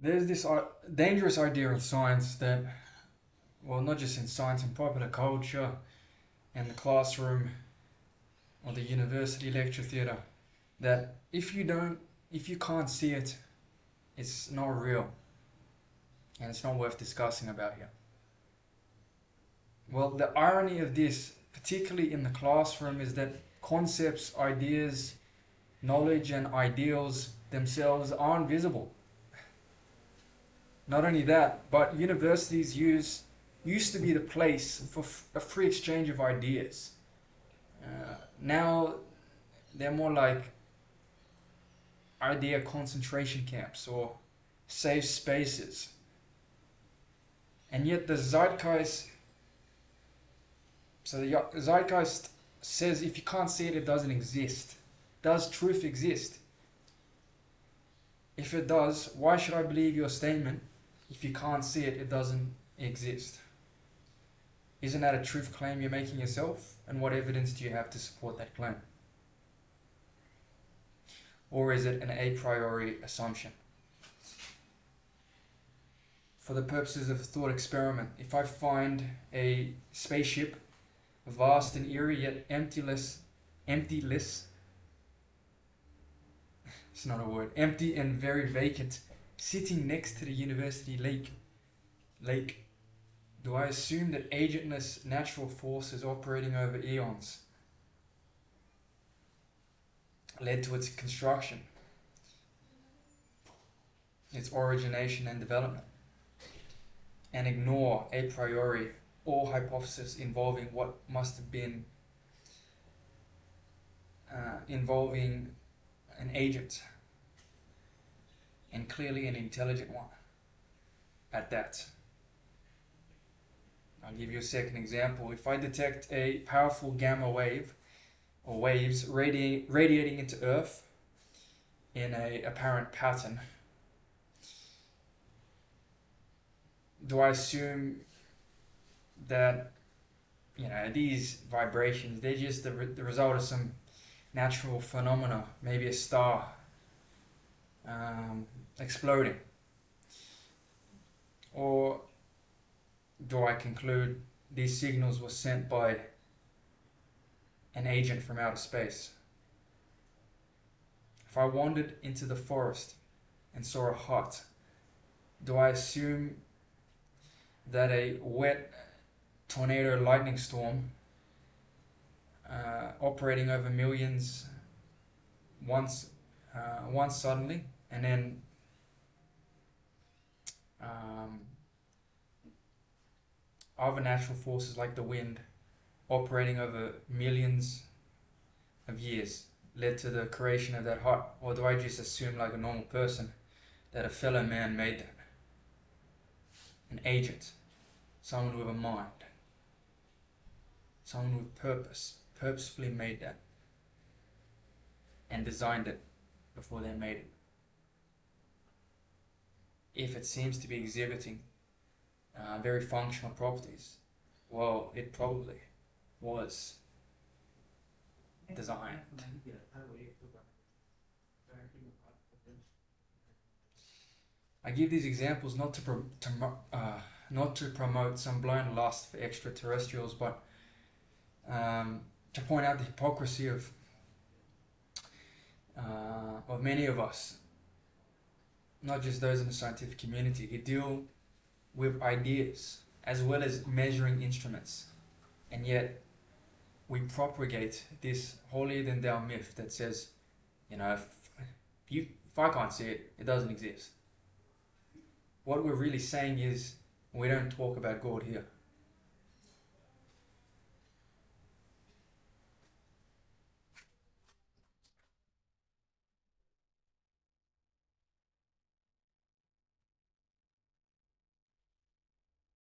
There's this dangerous idea in science that, well, not just in science, in popular culture and the classroom or the university lecture theatre, that if you can't see it, it's not real and it's not worth discussing about here. Well, the irony of this, particularly in the classroom, is that concepts, ideas, knowledge, and ideals themselves aren't visible. Not only that, but universities used to be the place for a free exchange of ideas. Now they're more like idea concentration camps or safe spaces. And yet the zeitgeist says if you can't see it, it doesn't exist. Does truth exist? If it does, why should I believe your statement? If you can't see it, it doesn't exist. Isn't that a truth claim you're making yourself? And what evidence do you have to support that claim? Or is it an a priori assumption? For the purposes of a thought experiment, if I find a spaceship, vast and eerie yet emptyless, it's not a word, empty and very vacant, sitting next to the university lake, do I assume that agentless natural forces operating over eons led to its construction, its origination and development, and ignore a priori all hypothesis involving what must have been involving an agent, and clearly an intelligent one at that? I'll give you a second example. If I detect a powerful gamma wave or waves radiating into Earth in a apparent pattern, do I assume that these vibrations, they're just the result of some natural phenomena, maybe a star exploding? Or do I conclude these signals were sent by an agent from outer space? If I wandered into the forest and saw a hut, do I assume that a wet tornado lightning storm operating over millions once suddenly, and then other natural forces like the wind operating over millions of years led to the creation of that hut? Or do I just assume, like a normal person, that a fellow man made that? An agent, someone with a mind, someone with purpose, purposefully made that and designed it before they made it. If it seems to be exhibiting very functional properties, well, it probably was designed. I give these examples not to promote some blind lust for extraterrestrials, but to point out the hypocrisy of many of us, not just those in the scientific community, who deal with ideas as well as measuring instruments, and yet we propagate this holier-than-thou myth that says, if I can't see it, it doesn't exist. What we're really saying is, we don't talk about God here.